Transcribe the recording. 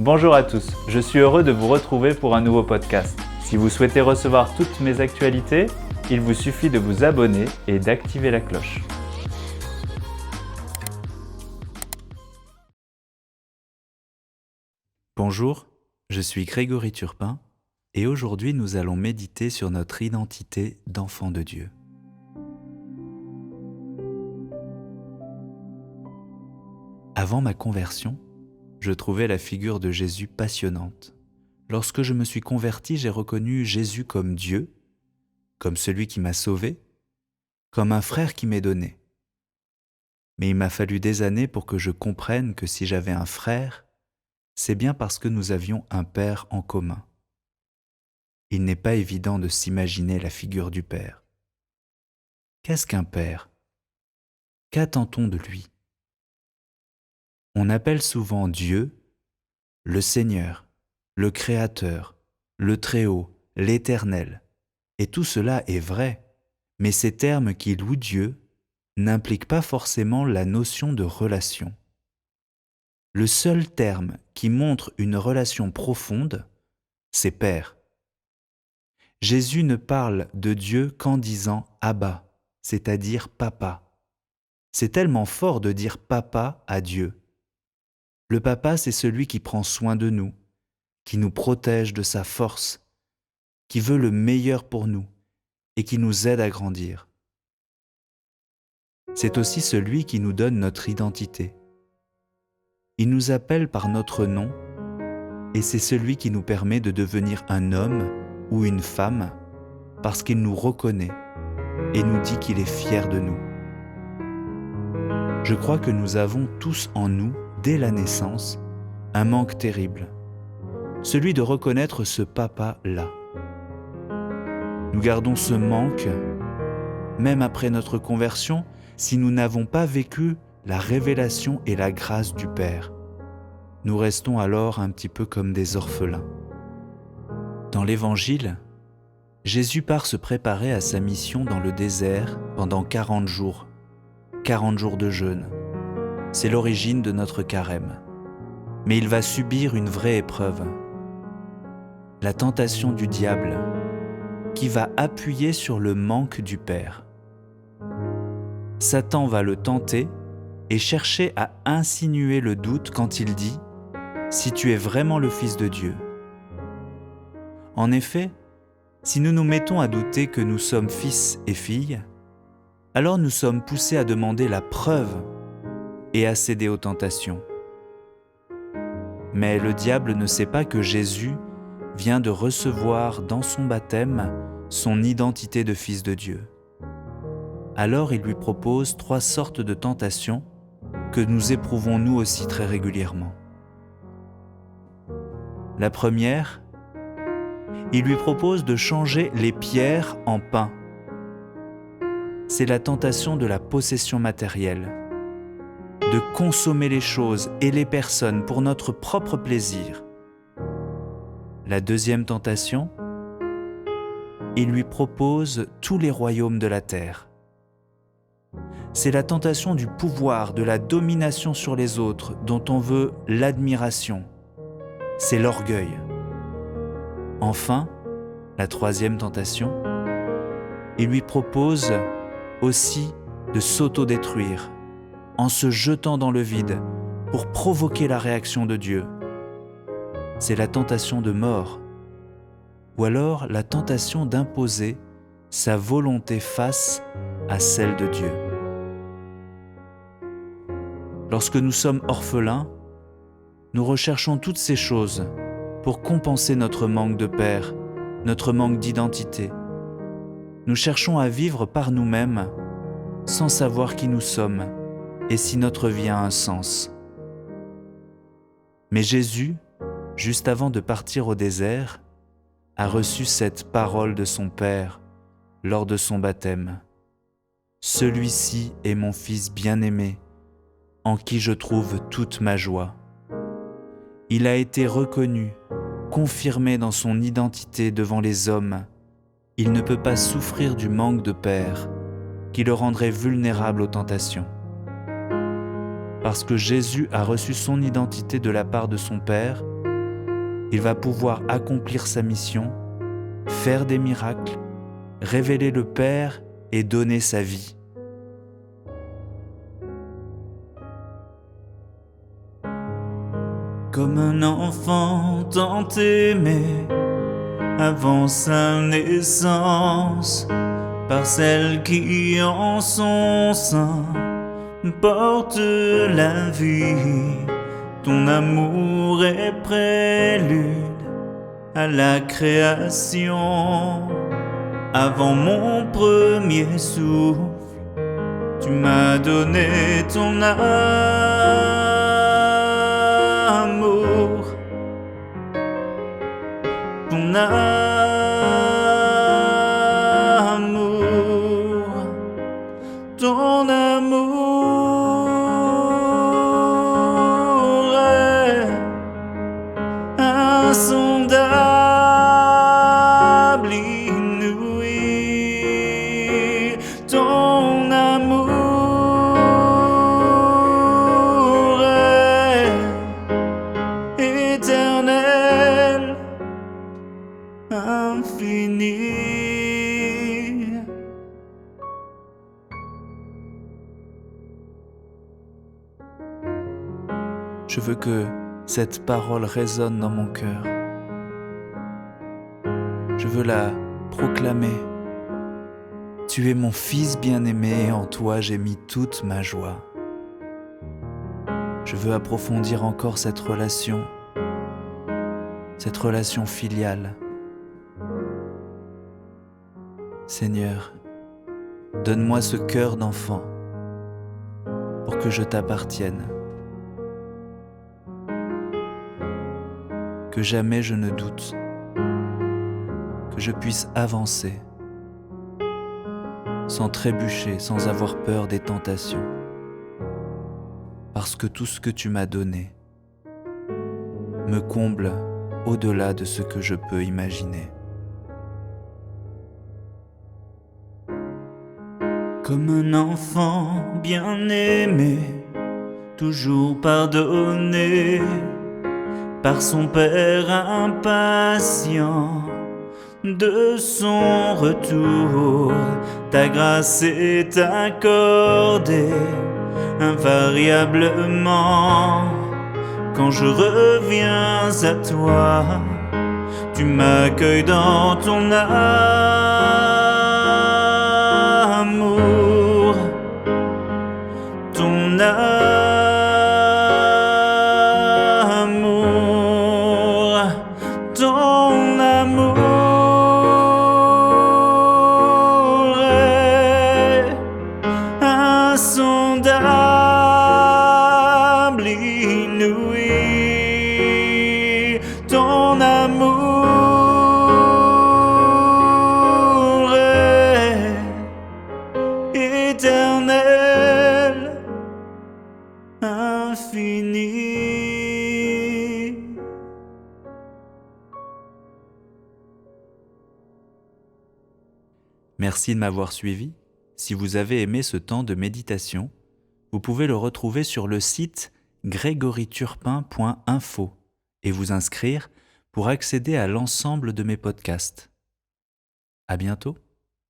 Bonjour à tous, je suis heureux de vous retrouver pour un nouveau podcast. Si vous souhaitez recevoir toutes mes actualités, il vous suffit de vous abonner et d'activer la cloche. Bonjour, je suis Grégory Turpin et aujourd'hui nous allons méditer sur notre identité d'enfant de Dieu. Avant ma conversion, je trouvais la figure de Jésus passionnante. Lorsque je me suis converti, j'ai reconnu Jésus comme Dieu, comme celui qui m'a sauvé, comme un frère qui m'est donné. Mais il m'a fallu des années pour que je comprenne que si j'avais un frère, c'est bien parce que nous avions un Père en commun. Il n'est pas évident de s'imaginer la figure du Père. Qu'est-ce qu'un Père ? Qu'attend-on de lui ? On appelle souvent Dieu le Seigneur, le Créateur, le Très-Haut, l'Éternel. Et tout cela est vrai, mais ces termes qui louent Dieu n'impliquent pas forcément la notion de relation. Le seul terme qui montre une relation profonde, c'est Père. Jésus ne parle de Dieu qu'en disant Abba, c'est-à-dire Papa. C'est tellement fort de dire Papa à Dieu. Le Papa, c'est celui qui prend soin de nous, qui nous protège de sa force, qui veut le meilleur pour nous et qui nous aide à grandir. C'est aussi celui qui nous donne notre identité. Il nous appelle par notre nom et c'est celui qui nous permet de devenir un homme ou une femme parce qu'il nous reconnaît et nous dit qu'il est fier de nous. Je crois que nous avons tous en nous, dès la naissance, un manque terrible, celui de reconnaître ce papa-là. Nous gardons ce manque, même après notre conversion, si nous n'avons pas vécu la révélation et la grâce du Père. Nous restons alors un petit peu comme des orphelins. Dans l'Évangile, Jésus part se préparer à sa mission dans le désert pendant 40 jours de jeûne. C'est l'origine de notre carême. Mais il va subir une vraie épreuve, la tentation du diable, qui va appuyer sur le manque du Père. Satan va le tenter et chercher à insinuer le doute quand il dit « Si tu es vraiment le Fils de Dieu ». En effet, si nous nous mettons à douter que nous sommes fils et filles, alors nous sommes poussés à demander la preuve et à céder aux tentations. Mais le diable ne sait pas que Jésus vient de recevoir dans son baptême son identité de Fils de Dieu. Alors il lui propose 3 sortes de tentations que nous éprouvons nous aussi très régulièrement. La première, il lui propose de changer les pierres en pain. C'est la tentation de la possession matérielle, de consommer les choses et les personnes pour notre propre plaisir. La deuxième tentation, il lui propose tous les royaumes de la terre. C'est la tentation du pouvoir, de la domination sur les autres, dont on veut l'admiration. C'est l'orgueil. Enfin, la troisième tentation, il lui propose aussi de s'autodétruire en se jetant dans le vide pour provoquer la réaction de Dieu. C'est la tentation de mort, ou alors la tentation d'imposer sa volonté face à celle de Dieu. Lorsque nous sommes orphelins, nous recherchons toutes ces choses pour compenser notre manque de Père, notre manque d'identité. Nous cherchons à vivre par nous-mêmes sans savoir qui nous sommes et si notre vie a un sens. Mais Jésus, juste avant de partir au désert, a reçu cette parole de son Père lors de son baptême. « Celui-ci est mon Fils bien-aimé, en qui je trouve toute ma joie. » Il a été reconnu, confirmé dans son identité devant les hommes. Il ne peut pas souffrir du manque de Père qui le rendrait vulnérable aux tentations. Parce que Jésus a reçu son identité de la part de son Père, il va pouvoir accomplir sa mission, faire des miracles, révéler le Père et donner sa vie. Comme un enfant tant aimé avant sa naissance, par celle qui en son sein porte la vie. Ton amour est prélude à la création. Avant mon premier souffle, tu m'as donné ton amour, ton amour, ton amour est insondable, inouï, ton amour est éternel, infini. Je veux que cette parole résonne dans mon cœur. Je veux la proclamer. Tu es mon Fils bien-aimé et en toi j'ai mis toute ma joie. Je veux approfondir encore cette relation filiale. Seigneur, donne-moi ce cœur d'enfant pour que je t'appartienne. Que jamais je ne doute, que je puisse avancer sans trébucher, sans avoir peur des tentations, parce que tout ce que tu m'as donné me comble au-delà de ce que je peux imaginer. Comme un enfant bien-aimé, toujours pardonné par son père impatient de son retour, ta grâce est accordée invariablement. Quand je reviens à toi, tu m'accueilles dans ton amour, ton amour, ton amour est insondable, inouï, ton amour est éternel, infini. Merci de m'avoir suivi. Si vous avez aimé ce temps de méditation, vous pouvez le retrouver sur le site grégoryturpin.info et vous inscrire pour accéder à l'ensemble de mes podcasts. À bientôt.